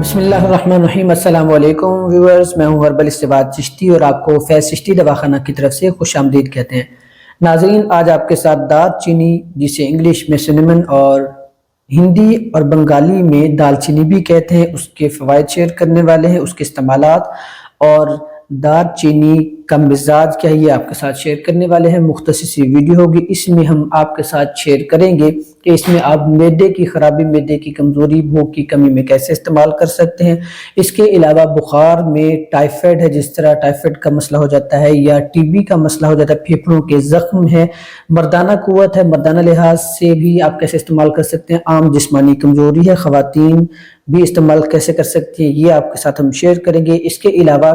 بسم اللہ الرحمن الرحیم۔ السلام علیکم ویورز، میں ہوں اربل استباد چشتی اور آپ کو فیض چشتی دواخانہ کی طرف سے خوش آمدید کہتے ہیں۔ ناظرین، آج آپ کے ساتھ دار چینی، جسے انگلش میں سنمن اور ہندی اور بنگالی میں دال چینی بھی کہتے ہیں، اس کے فوائد شیئر کرنے والے ہیں، اس کے استعمالات اور دار چینی کا مزاج کیا ہے یہ آپ کے ساتھ شیئر کرنے والے ہیں۔ مختصر سی ویڈیو ہوگی، اس میں ہم آپ کے ساتھ شیئر کریں گے کہ اس میں آپ معدے کی خرابی، معدے کی کمزوری، بھوک کی کمی میں کیسے استعمال کر سکتے ہیں۔ اس کے علاوہ بخار میں ٹائیفائڈ ہے، جس طرح ٹائیفائڈ کا مسئلہ ہو جاتا ہے یا ٹی بی کا مسئلہ ہو جاتا ہے، پھیپھڑوں کے زخم ہے، مردانہ قوت ہے، مردانہ لحاظ سے بھی آپ کیسے استعمال کر سکتے ہیں، عام جسمانی کمزوری ہے، خواتین بھی استعمال کیسے کر سکتی ہیں، یہ آپ کے ساتھ ہم شیئر کریں گے۔ اس کے علاوہ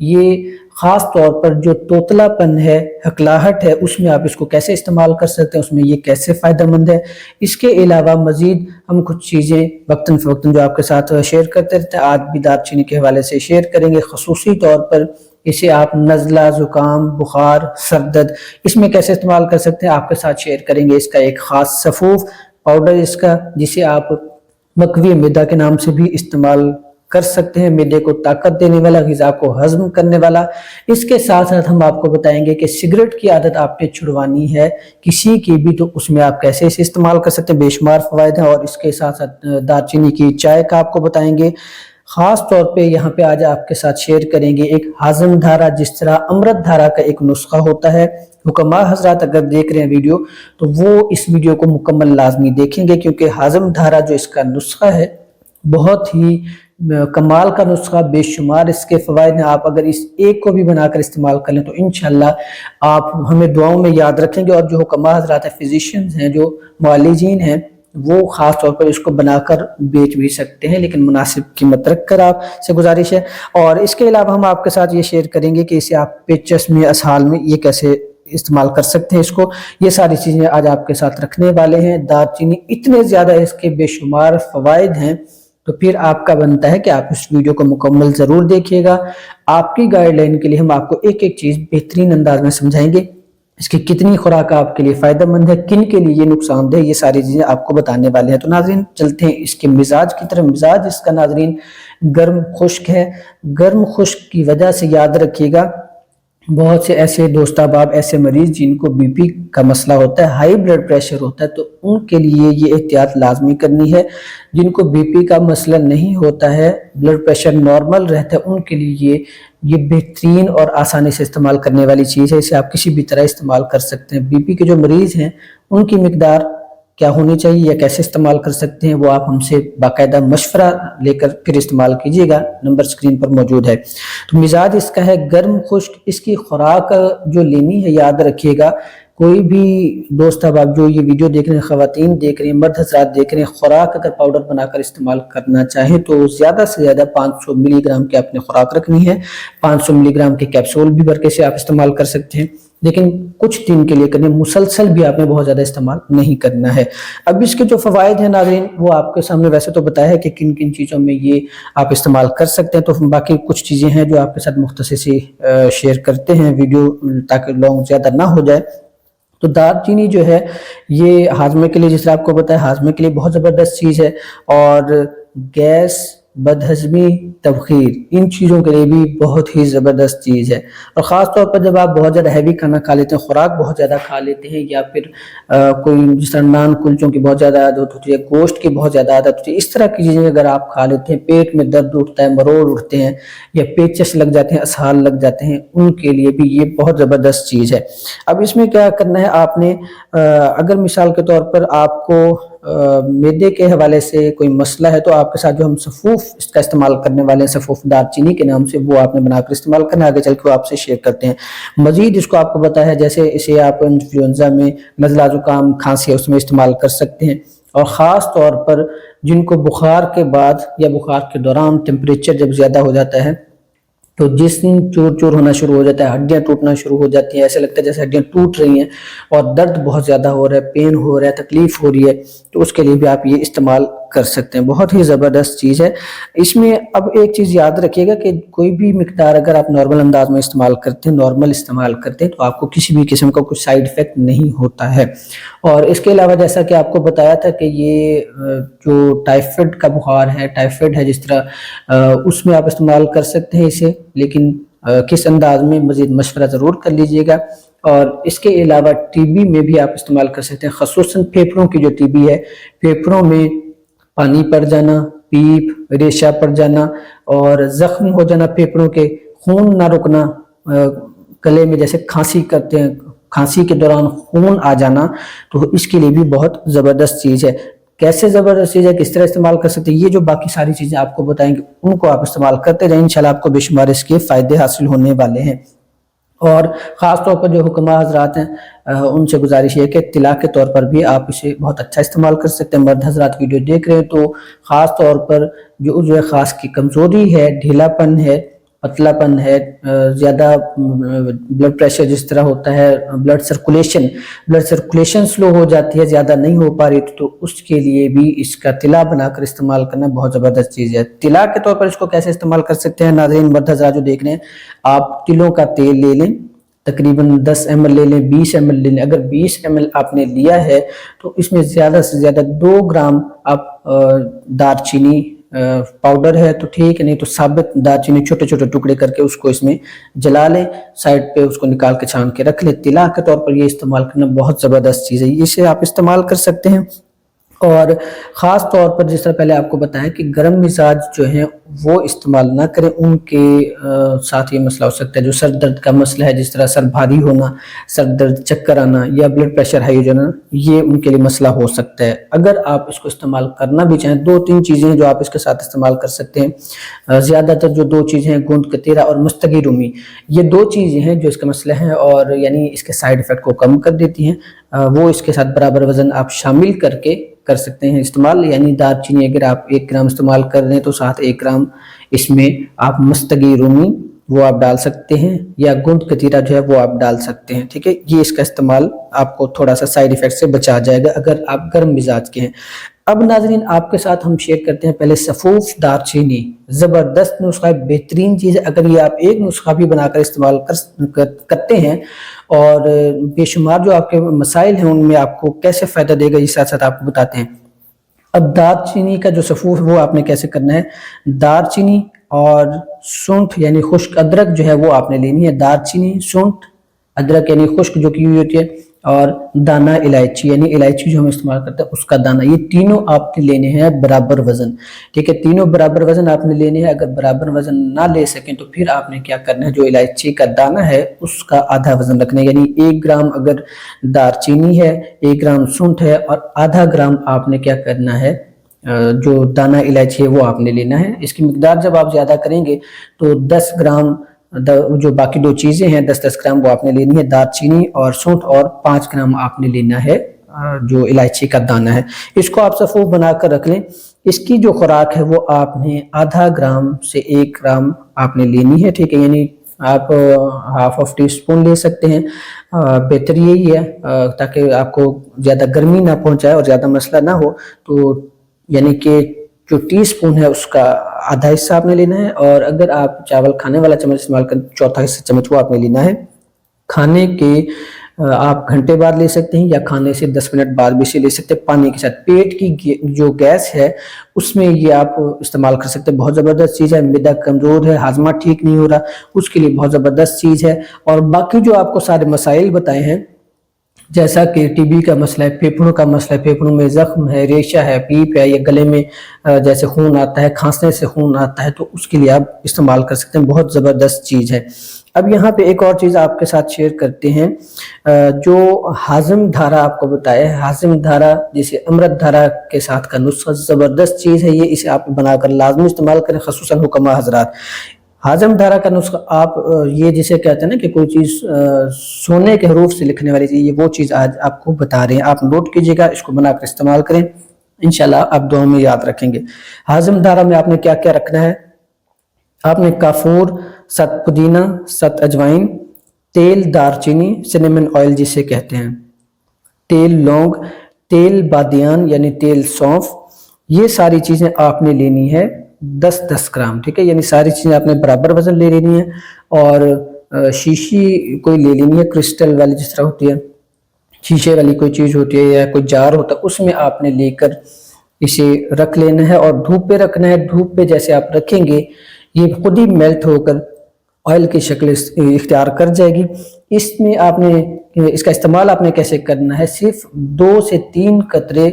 یہ خاص طور پر جو توتلا پن ہے، ہکلاہٹ ہے، اس میں آپ اس کو کیسے استعمال کر سکتے ہیں، اس میں یہ کیسے فائدہ مند ہے۔ اس کے علاوہ مزید ہم کچھ چیزیں وقتاً فوقتاً جو آپ کے ساتھ شیئر کرتے رہتے ہیں، آج بھی دار چینی کے حوالے سے شیئر کریں گے۔ خصوصی طور پر اسے آپ نزلہ، زکام، بخار، سر درد، اس میں کیسے استعمال کر سکتے ہیں آپ کے ساتھ شیئر کریں گے۔ اس کا ایک خاص سفوف پاؤڈر اس کا، جسے آپ مکوی معدہ کے نام سے بھی استعمال کر سکتے ہیں، معدے کو طاقت دینے والا، غذا کو ہضم کرنے والا۔ اس کے ساتھ ساتھ ہم آپ کو بتائیں گے کہ سگریٹ کی عادت آپ نے چھڑوانی ہے کسی کی بھی، تو اس میں آپ کیسے اسے استعمال کر سکتے ہیں، بے شمار فوائد ہیں۔ اور اس کے ساتھ ساتھ دار چینی کی چائے کا آپ کو بتائیں گے۔ خاص طور پہ یہاں پہ آج آپ کے ساتھ شیئر کریں گے ایک ہاضم دھارا، جس طرح امرت دھارا کا ایک نسخہ ہوتا ہے۔ حکماء حضرات اگر دیکھ رہے ہیں ویڈیو تو وہ اس ویڈیو کو مکمل لازمی دیکھیں گے، کیونکہ ہاضم دھارا جو اس کا نسخہ ہے بہت ہی کمال کا نسخہ، بے شمار اس کے فوائد ہیں۔ آپ اگر اس ایک کو بھی بنا کر استعمال کر لیں تو انشاءاللہ آپ ہمیں دعاؤں میں یاد رکھیں گے۔ اور جو حکماء حضرات فزیشینز ہیں، جو معالجین ہیں، وہ خاص طور پر اس کو بنا کر بیچ بھی سکتے ہیں، لیکن مناسب قیمت رکھ کر آپ سے گزارش ہے۔ اور اس کے علاوہ ہم آپ کے ساتھ یہ شیئر کریں گے کہ اسے آپ پیچس میں، اسہال میں یہ کیسے استعمال کر سکتے ہیں اس کو، یہ ساری چیزیں آج آپ کے ساتھ رکھنے والے ہیں۔ دار چینی اتنے زیادہ اس کے بے شمار فوائد ہیں، تو پھر آپ کا بنتا ہے کہ آپ اس ویڈیو کو مکمل ضرور دیکھیے گا۔ آپ کی گائیڈ لائن کے لیے ہم آپ کو ایک ایک چیز بہترین انداز میں سمجھائیں گے، اس کی کتنی خوراک آپ کے لیے فائدہ مند ہے، کن کے لیے یہ نقصان دہ، یہ ساری چیزیں آپ کو بتانے والے ہیں۔ تو ناظرین چلتے ہیں اس کے مزاج کی طرف۔ مزاج اس کا ناظرین گرم خشک ہے۔ گرم خشک کی وجہ سے یاد رکھیے گا، بہت سے ایسے دوست احباب، ایسے مریض جن کو بی پی کا مسئلہ ہوتا ہے، ہائی بلڈ پریشر ہوتا ہے، تو ان کے لیے یہ احتیاط لازمی کرنی ہے۔ جن کو بی پی کا مسئلہ نہیں ہوتا ہے، بلڈ پریشر نارمل رہتا ہے، ان کے لیے یہ بہترین اور آسانی سے استعمال کرنے والی چیز ہے۔ اسے آپ کسی بھی طرح استعمال کر سکتے ہیں۔ بی پی کے جو مریض ہیں ان کی مقدار کیا ہونی چاہیے یا کیسے استعمال کر سکتے ہیں، وہ آپ ہم سے باقاعدہ مشورہ لے کر پھر استعمال کیجیے گا، نمبر سکرین پر موجود ہے۔ تو مزاج اس کا ہے گرم خشک۔ اس کی خوراک جو لینی ہے، یاد رکھیے گا، کوئی بھی دوست احباب جو یہ ویڈیو دیکھ رہے ہیں، خواتین دیکھ رہے ہیں، مرد حضرات دیکھ رہے ہیں، خوراک اگر پاؤڈر بنا کر استعمال کرنا چاہیں تو زیادہ سے زیادہ 500 ملی گرام کی آپ نے خوراک رکھنی ہے۔ 500 ملی گرام کے کیپسول بھی بھر کے سے آپ استعمال کر سکتے ہیں، لیکن کچھ دن کے لیے کرنے، مسلسل بھی آپ نے بہت زیادہ استعمال نہیں کرنا ہے۔ اب اس کے جو فوائد ہیں ناظرین، وہ آپ کے سامنے ویسے تو بتایا ہے کہ کن کن چیزوں میں یہ آپ استعمال کر سکتے ہیں، تو باقی کچھ چیزیں ہیں جو آپ کے ساتھ مختصر سی شیئر کرتے ہیں ویڈیو، تاکہ لانگ زیادہ نہ ہو جائے۔ تو دار چینی جو ہے یہ ہاضمے کے لیے، جس طرح آپ کو بتایا، ہاضمے کے لیے بہت زبردست چیز ہے، اور گیس، بدہضمی، تبخیر، ان چیزوں کے لیے بھی بہت ہی زبردست چیز ہے۔ اور خاص طور پر جب آپ بہت زیادہ ہیوی کھانا کھا لیتے ہیں، خوراک بہت زیادہ کھا لیتے ہیں، یا پھر کوئی جس طرح نان کلچوں کی بہت زیادہ عادت ہوتی ہے، گوشت کی بہت زیادہ عادت ہوتی ہے، اس طرح کی چیزیں اگر آپ کھا لیتے ہیں، پیٹ میں درد اٹھتا ہے، مروڑ اٹھتے ہیں، یا پیچس لگ جاتے ہیں، اسہال لگ جاتے ہیں، ان کے لیے بھی یہ بہت زبردست چیز ہے۔ اب اس میں کیا کرنا ہے آپ نے، اگر مثال کے طور پر آپ کو معدے کے حوالے سے کوئی مسئلہ ہے، تو آپ کے ساتھ جو ہم سفوف اس کا استعمال کرنے والے ہیں، سفوف دار چینی کے نام سے، وہ آپ نے بنا کر استعمال کرنا ہے، آگے چل کے وہ آپ سے شیئر کرتے ہیں۔ مزید اس کو آپ کو بتایا ہے، جیسے اسے آپ انفلوئنزا میں، نزلہ زکام، کھانسی ہے، اس میں استعمال کر سکتے ہیں۔ اور خاص طور پر جن کو بخار کے بعد یا بخار کے دوران ٹیمپریچر جب زیادہ ہو جاتا ہے تو جسم چور چور ہونا شروع ہو جاتا ہے، ہڈیاں ٹوٹنا شروع ہو جاتی ہیں، ایسے لگتا ہے جیسے ہڈیاں ٹوٹ رہی ہیں، اور درد بہت زیادہ ہو رہا ہے، پین ہو رہا ہے، تکلیف ہو رہی ہے، تو اس کے لیے بھی آپ یہ استعمال کر سکتے ہیں. بہت ہی زبردست چیز ہے. اس میں اب ایک چیز یاد رکھیے گا کہ کوئی بھی مقدار اگر آپ نارمل انداز میں استعمال کرتے ہیں تو آپ کو کسی بھی قسم کا کوئی سائیڈ افیکٹ نہیں ہوتا ہے. اور اس کے علاوہ جیسا کہ آپ کو بتایا تھا کہ یہ جو ٹائیفائڈ کا بخار ہے، ٹائیفائڈ ہے جس طرح، اس میں آپ استعمال کر سکتے ہیں اسے، لیکن کس انداز میں مزید مشورہ ضرور کر لیجئے گا. اور اس کے علاوہ ٹی بی میں بھی آپ استعمال کر سکتے ہیں، خصوصاً پھیپھڑوں کی جو ٹی بی ہے، پھیپھڑوں میں پانی پڑ جانا، پیپ، ریشہ پڑ جانا اور زخم ہو جانا پھیپھڑوں کے، خون نہ رکنا، گلے میں جیسے کھانسی کرتے ہیں، کھانسی کے دوران خون آ جانا، تو اس کے لیے بھی بہت زبردست چیز ہے. کیسے زبردست چیز ہے، کس طرح استعمال کر سکتے ہیں، یہ جو باقی ساری چیزیں آپ کو بتائیں گے ان کو آپ استعمال کرتے رہیں، انشاءاللہ آپ کو بے شمار اس کے فائدے حاصل ہونے والے ہیں. اور خاص طور پر جو حکماء حضرات ہیں ان سے گزارش ہے کہ طلا کے طور پر بھی آپ اسے بہت اچھا استعمال کر سکتے ہیں. مرد حضرات ویڈیو دیکھ رہے ہیں تو خاص طور پر جو عضو خاص کی کمزوری ہے، ڈھیلا پن ہے، پتلا پن ہے، زیادہ بلڈ پریشر جس طرح ہوتا ہے، بلڈ سرکولیشن سلو ہو جاتی ہے، زیادہ نہیں ہو پا رہی، تو اس کے لیے بھی اس کا طلا بنا کر استعمال کرنا بہت زبردست چیز ہے. طلا کے طور پر اس کو کیسے استعمال کر سکتے ہیں ناظرین؟ مرد حضرات جو دیکھ رہے ہیں، آپ تلوں کا تیل لے لیں، تقریباً 10 ml لے لیں، 20 ml لے لیں. اگر 20 ml آپ نے لیا ہے تو اس میں زیادہ سے زیادہ 2 گرام آپ دار چینی پاؤڈر ہے تو ٹھیک ہے، نہیں تو ثابت دار چینی چھوٹے چھوٹے ٹکڑے کر کے اس کو اس میں جلا لیں، سائڈ پہ اس کو نکال کے چھان کے رکھ لیں. طلا کے طور پر یہ استعمال کرنا بہت زبردست چیز ہے، اسے آپ استعمال کر سکتے ہیں. اور خاص طور پر جس طرح پہلے آپ کو بتایا کہ گرم مزاج جو ہیں وہ استعمال نہ کریں، ان کے ساتھ یہ مسئلہ ہو سکتا ہے جو سر درد کا مسئلہ ہے، جس طرح سر بھاری ہونا، سر درد، چکر آنا یا بلڈ پریشر ہائی ہو جانا، یہ ان کے لیے مسئلہ ہو سکتا ہے. اگر آپ اس کو استعمال کرنا بھی چاہیں، 2-3 چیزیں ہیں جو آپ اس کے ساتھ استعمال کر سکتے ہیں. زیادہ تر جو 2 چیزیں ہیں، گوند کتیرا اور مستگی رومی، یہ 2 چیزیں ہیں جو اس کا مسئلہ ہیں اور یعنی اس کے سائیڈ ایفیکٹ کو کم کر دیتی ہیں. وہ اس کے ساتھ برابر وزن آپ شامل کر سکتے ہیں استعمال. یعنی دار چینی اگر آپ 1 گرام استعمال کر رہے ہیں تو ساتھ 1 گرام اس میں آپ مستگی رومی وہ آپ ڈال سکتے ہیں، یا گوند کتیرا جو ہے وہ آپ ڈال سکتے ہیں. ٹھیک ہے، یہ اس کا استعمال آپ کو تھوڑا سا سائیڈ ایفیکٹ سے بچا جائے گا اگر آپ گرم مزاج کے ہیں. اب ناظرین آپ کے ساتھ ہم شیئر کرتے ہیں پہلے سفوف دار چینی. زبردست نسخہ ہے، بہترین چیز ہے. اگر یہ آپ ایک نسخہ بھی بنا کر استعمال کرتے ہیں اور بے شمار جو آپ کے مسائل ہیں ان میں آپ کو کیسے فائدہ دے گا، یہ ساتھ ساتھ آپ کو بتاتے ہیں. اب دار چینی کا جو سفوف ہے وہ آپ نے کیسے کرنا ہے، دار چینی اور سونٹھ یعنی خشک ادرک جو ہے وہ آپ نے لینی ہے. دار چینی، سونٹھ، ادرک یعنی خشک جو کی ہوئی ہوتی ہے، اور دانہ الائچی یعنی الائچی جو ہم استعمال کرتے ہیں اس کا دانہ، یہ تینوں آپ نے لینے ہیں برابر وزن. ٹھیک ہے، تینوں برابر وزن آپ نے لینے ہیں. اگر برابر وزن نہ لے سکیں تو پھر آپ نے کیا کرنا ہے، جو الائچی کا دانہ ہے اس کا آدھا وزن رکھنا ہے. یعنی 1 گرام اگر دار چینی ہے، 1 گرام سونٹھ ہے، اور آدھا گرام آپ نے کیا کرنا ہے، جو دانہ الائچی ہے وہ آپ نے لینا ہے. اس کی مقدار جب آپ زیادہ کریں گے تو 10 گرام جو باقی 2 چیزیں ہیں 10 گرام وہ آپ نے لینی ہے، دار چینی اور سونٹھ، اور 5 گرام آپ نے لینا ہے جو الائچی کا دانہ ہے. اس کو آپ سفوف بنا کر رکھ لیں. اس کی جو خوراک ہے وہ آپ نے آدھا گرام سے 1 گرام آپ نے لینی ہے. ٹھیک ہے، یعنی آپ ہاف آف ٹی اسپون لے سکتے ہیں. بہتر یہی ہے تاکہ آپ کو زیادہ گرمی نہ پہنچائے اور زیادہ مسئلہ نہ ہو. تو یعنی کہ جو ٹی اسپون ہے اس کا آدھا حصہ آپ نے لینا ہے، اور اگر آپ چاول کھانے والا چمچ استعمال کریں چوتھا حصہ چمچ وہ آپ نے لینا ہے. کھانے کے آپ گھنٹے بعد لے سکتے ہیں یا کھانے سے 10 منٹ بعد بھی اسے لے سکتے ہیں پانی کے ساتھ. پیٹ کی جو گیس ہے اس میں یہ آپ استعمال کر سکتے ہیں. بہت زبردست چیز ہے. معدہ کمزور ہے، ہاضمہ ٹھیک نہیں ہو رہا، اس کے لیے بہت زبردست چیز ہے. اور باقی جو آپ کو سارے مسائل بتائے ہیں، جیسا کہ ٹی بی کا مسئلہ ہے، پھیپھڑوں کا مسئلہ ہے، پھیپھڑوں میں زخم ہے، ریشہ ہے، پیپ ہے، یا گلے میں جیسے خون آتا ہے، کھانسنے سے خون آتا ہے، تو اس کے لیے آپ استعمال کر سکتے ہیں. بہت زبردست چیز ہے. اب یہاں پہ ایک اور چیز آپ کے ساتھ شیئر کرتے ہیں، جو ہاضم دھارا آپ کو بتایا ہے، ہاضم دھارا جسے امرت دھارا کے ساتھ کا نسخہ زبردست چیز ہے. یہ اسے آپ بنا کر لازمی استعمال کریں، خصوصاً حکماء حضرات. ہاضم دھارا کا نسخہ آپ یہ جسے کہتے ہیں نا کہ کوئی چیز سونے کے حروف سے لکھنے والی چیز، یہ وہ چیز آج آپ کو بتا رہے ہیں. آپ نوٹ کیجئے گا، اس کو بنا کر استعمال کریں، انشاءاللہ آپ دعاؤں میں یاد رکھیں گے. ہاضم دھارا میں آپ نے کیا کیا رکھنا ہے، آپ نے کافور، 7 پودینہ، 7 اجوائن، تیل دار چینی سنیمن آئل جسے کہتے ہیں، تیل لونگ، تیل بادیان یعنی تیل سونف، یہ ساری چیزیں آپ نے لینی ہے 10-10 گرام، ٹھیک ہے، یعنی ساری چیزیں آپ نے برابر وزن لے لینی ہے. اور شیشی کوئی لے لینی ہے کرسٹل والی، جس طرح ہوتی ہے شیشے والی کوئی چیز ہوتی ہے یا کوئی جار ہوتا ہے، اس میں آپ نے لے کر اسے رکھ لینا ہے اور دھوپ پہ رکھنا ہے. دھوپ پہ جیسے آپ رکھیں گے یہ خود ہی میلٹ ہو کر آئل کی شکل اختیار کر جائے گی. اس میں آپ نے اس کا استعمال آپ نے کیسے کرنا ہے، صرف 2 سے 3 قطرے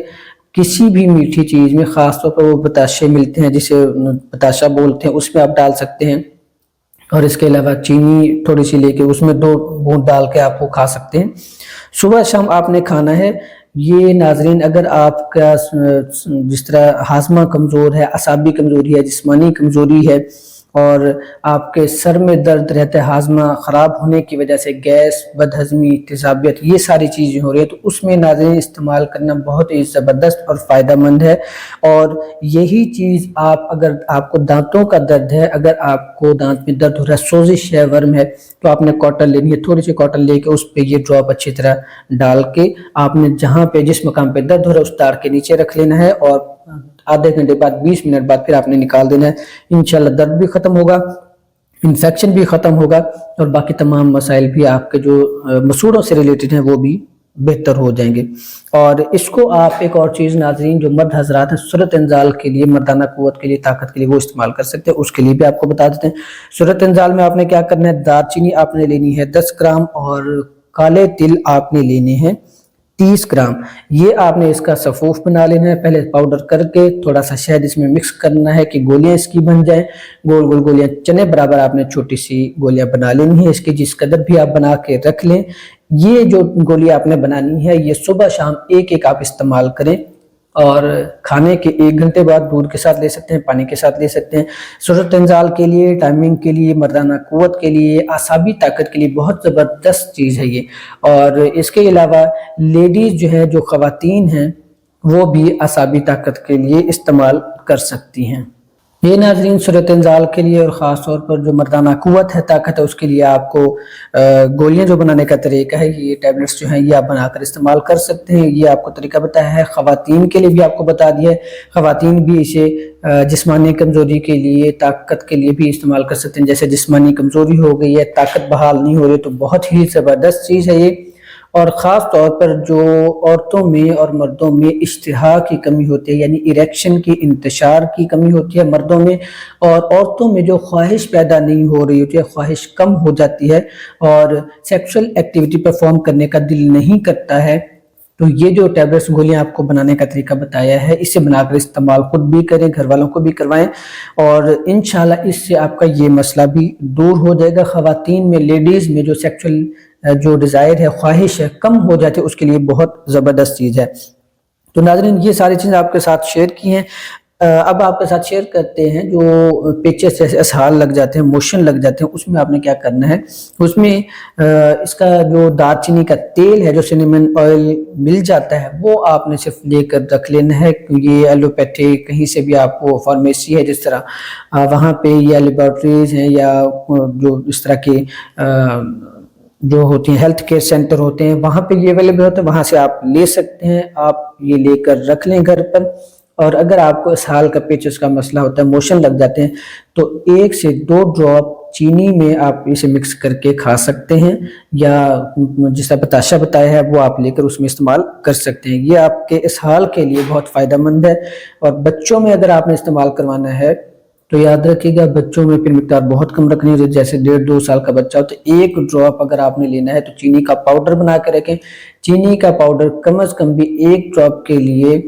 کسی بھی میٹھی چیز میں، خاص طور پر وہ بتاشے ملتے ہیں جسے بتاشا بولتے ہیں، اس میں آپ ڈال سکتے ہیں. اور اس کے علاوہ چینی تھوڑی سی لے کے اس میں 2 بوند ڈال کے آپ وہ کھا سکتے ہیں. صبح شام آپ نے کھانا ہے. یہ ناظرین اگر آپ کا جس طرح ہاضمہ کمزور ہے، اعصابی کمزوری ہے، جسمانی کمزوری ہے، اور آپ کے سر میں درد رہتا ہے ہاضمہ خراب ہونے کی وجہ سے، گیس، بدہضمی، تیزابیت، یہ ساری چیزیں ہو رہی ہیں، تو اس میں ناظرین استعمال کرنا بہت ہی زبردست اور فائدہ مند ہے. اور یہی چیز اگر آپ کو دانتوں کا درد ہے، اگر آپ کو دانت میں درد ہو رہا ہے، سوزش ہے، ورم ہے، تو آپ نے کاٹن لینی ہے. تھوڑی سی کاٹن لے کے اس پہ یہ ڈراپ اچھی طرح ڈال کے آپ نے جہاں پہ جس مقام پہ درد ہو رہا ہے اس تار کے نیچے رکھ لینا ہے، اور آدھے گھنٹے بعد 20 منٹ بعد پھر آپ نے نکال دینا ہے. انشاءاللہ درد بھی ختم ہوگا، انفیکشن بھی ختم ہوگا، اور باقی تمام مسائل بھی آپ کے جو مسوڑوں سے ریلیٹڈ ہیں وہ بھی بہتر ہو جائیں گے. اور اس کو آپ ایک اور چیز ناظرین جو مرد حضرات ہیں صورت انزال کے لیے، مردانہ قوت کے لیے، طاقت کے لیے وہ استعمال کر سکتے ہیں، اس کے لیے بھی آپ کو بتا دیتے ہیں. صورت انزال میں آپ نے کیا کرنا ہے، دار چینی آپ نے لینی ہے 10 گرام، اور کالے تل آپ نے لینے ہیں 30 گرام. یہ آپ نے اس کا صفوف بنا لینا ہے، پہلے پاؤڈر کر کے تھوڑا سا شہد اس میں مکس کرنا ہے کہ گولیاں اس کی بن جائیں. گول گول گولیاں چنے برابر آپ نے چھوٹی سی گولیاں بنا لینی ہیں، اس کی جس قدر بھی آپ بنا کے رکھ لیں. یہ جو گولی آپ نے بنانی ہے یہ صبح شام ایک آپ استعمال کریں، اور کھانے کے 1 گھنٹے بعد دودھ کے ساتھ لے سکتے ہیں، پانی کے ساتھ لے سکتے ہیں. صورت انزال کے لیے، ٹائمنگ کے لیے، مردانہ قوت کے لیے، اعصابی طاقت کے لیے بہت زبردست چیز ہے یہ. اور اس کے علاوہ لیڈیز جو ہے، جو خواتین ہیں، وہ بھی اعصابی طاقت کے لیے استعمال کر سکتی ہیں. یہ ناظرین صورت انزال کے لیے، اور خاص طور پر جو مردانہ قوت ہے، طاقت ہے، اس کے لیے آپ کو گولیاں جو بنانے کا طریقہ ہے، یہ ٹیبلٹس جو ہیں یہ آپ بنا کر استعمال کر سکتے ہیں. یہ آپ کو طریقہ بتایا ہے. خواتین کے لیے بھی آپ کو بتا دیا ہے، خواتین بھی اسے جسمانی کمزوری کے لیے، طاقت کے لیے بھی استعمال کر سکتے ہیں. جیسے جسمانی کمزوری ہو گئی ہے، طاقت بحال نہیں ہو رہی، تو بہت ہی زبردست چیز ہے یہ. اور خاص طور پر جو عورتوں میں اور مردوں میں اشتہا کی کمی ہوتی ہے، یعنی اریکشن کی انتشار کی کمی ہوتی ہے مردوں میں، اور عورتوں میں جو خواہش پیدا نہیں ہو رہی ہوتی ہے، خواہش کم ہو جاتی ہے، اور سیکسول ایکٹیویٹی پرفارم کرنے کا دل نہیں کرتا ہے، تو یہ جو ٹیبلٹس گولیاں آپ کو بنانے کا طریقہ بتایا ہے، اسے بنا کر استعمال خود بھی کریں، گھر والوں کو بھی کروائیں، اور انشاءاللہ اس سے آپ کا یہ مسئلہ بھی دور ہو جائے گا. خواتین میں، لیڈیز میں جو سیکسول جو ڈیزائر ہے، خواہش ہے، کم ہو جاتی ہے، اس کے لیے بہت زبردست چیز ہے. تو ناظرین یہ ساری چیزیں آپ کے ساتھ شیئر کی ہیں. اب آپ کے ساتھ شیئر کرتے ہیں جو پیچز جیسے اسہال لگ جاتے ہیں، موشن لگ جاتے ہیں، اس میں آپ نے کیا کرنا ہے. اس میں اس کا جو دار چینی کا تیل ہے، جو سینیمن آئل مل جاتا ہے، وہ آپ نے صرف لے کر رکھ لینا ہے. یہ ایلوپیتھی کہیں سے بھی آپ کو فارمیسی ہے جس طرح، وہاں پہ یا لیبارٹریز ہیں، یا جو اس طرح کے جو ہوتی ہیں ہیلتھ کیئر سینٹر ہوتے ہیں، وہاں پہ یہ اویلیبل ہوتے ہیں، وہاں سے آپ لے سکتے ہیں. آپ یہ لے کر رکھ لیں گھر پر. اور اگر آپ کو اسہال کا، پیچز کا مسئلہ ہوتا ہے، موشن لگ جاتے ہیں، تو 1 سے 2 ڈراپ چینی میں آپ اسے مکس کر کے کھا سکتے ہیں، یا جس طرح بتاشا بتایا ہے وہ آپ لے کر اس میں استعمال کر سکتے ہیں. یہ آپ کے اسہال کے لیے بہت فائدہ مند ہے. اور بچوں میں اگر آپ نے استعمال کروانا ہے تو یاد رکھیے گا، بچوں میں پھر مقدار بہت کم رکھنی ہے. جیسے 1.5-2 سال کا بچہ ہو تو 1 ڈراپ اگر آپ نے لینا ہے تو چینی کا پاؤڈر بنا کے رکھیں. چینی کا پاؤڈر کم از کم بھی 1 ڈراپ کے لیے،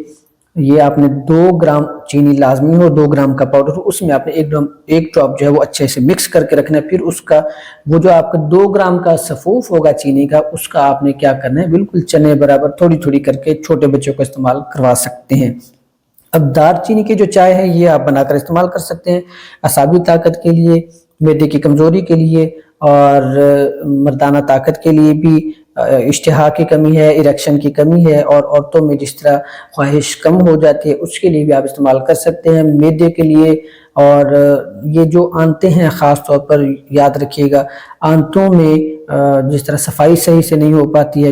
یہ آپ نے 2 گرام چینی لازمی ہو، 2 گرام کا پاؤڈر ہو، اس میں آپ نے 1 ڈراپ جو ہے وہ اچھے سے مکس کر کے رکھنا ہے. پھر اس کا وہ جو آپ کا 2 گرام کا صفوف ہوگا چینی کا، اس کا آپ نے کیا کرنا ہے، بالکل چنے برابر تھوڑی تھوڑی کر کے چھوٹے بچوں کو استعمال کروا سکتے ہیں. اب دار چینی کی جو چائے ہے یہ آپ بنا کر استعمال کر سکتے ہیں اعصابی طاقت کے لیے، معدے کی کمزوری کے لیے، اور مردانہ طاقت کے لیے بھی. اشتہا کی کمی ہے، اریکشن کی کمی ہے، اور عورتوں میں جس طرح خواہش کم ہو جاتی ہے، اس کے لیے بھی آپ استعمال کر سکتے ہیں. معدے کے لیے، اور یہ جو آنتیں ہیں خاص طور پر یاد رکھیے گا، آنتوں میں جس طرح صفائی صحیح سے نہیں ہو پاتی ہے،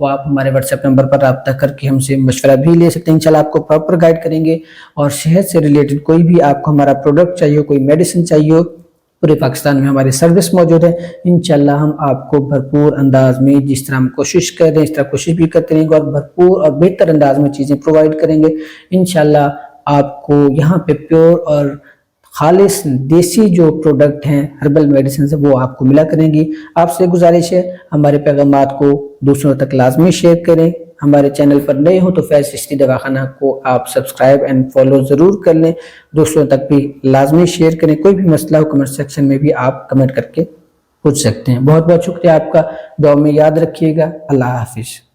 وہ آپ ہمارے واٹس ایپ نمبر پر رابطہ کر کے ہم سے مشورہ بھی لے سکتے ہیں. انشاءاللہ آپ کو پراپر گائیڈ کریں گے. اور صحت سے ریلیٹڈ کوئی بھی آپ کو ہمارا پروڈکٹ چاہیے ہو, کوئی میڈیسن چاہیے ہو, پورے پاکستان میں ہماری سروس موجود ہے. انشاءاللہ ہم آپ کو بھرپور انداز میں جس طرح ہم کوشش کر رہے ہیں اس طرح کوشش بھی کرتے رہیں گے اور بھرپور اور بہتر انداز میں چیزیں پرووائڈ کریں گے. انشاءاللہ آپ کو یہاں پہ پیور اور خالص دیسی جو پروڈکٹ ہیں ہربل میڈیسنز وہ آپ کو ملا کریں گی. آپ سے گزارش ہے ہمارے پیغامات کو دوسروں تک لازمی شیئر کریں. ہمارے چینل پر نئے ہوں تو فیض چشتی دواخانہ کو آپ سبسکرائب اینڈ فالو ضرور کر لیں. دوسروں تک بھی لازمی شیئر کریں. کوئی بھی مسئلہ ہو کمنٹ سیکشن میں بھی آپ کمنٹ کر کے پوچھ سکتے ہیں. بہت بہت شکریہ آپ کا. دعا میں یاد رکھیے گا. اللہ حافظ.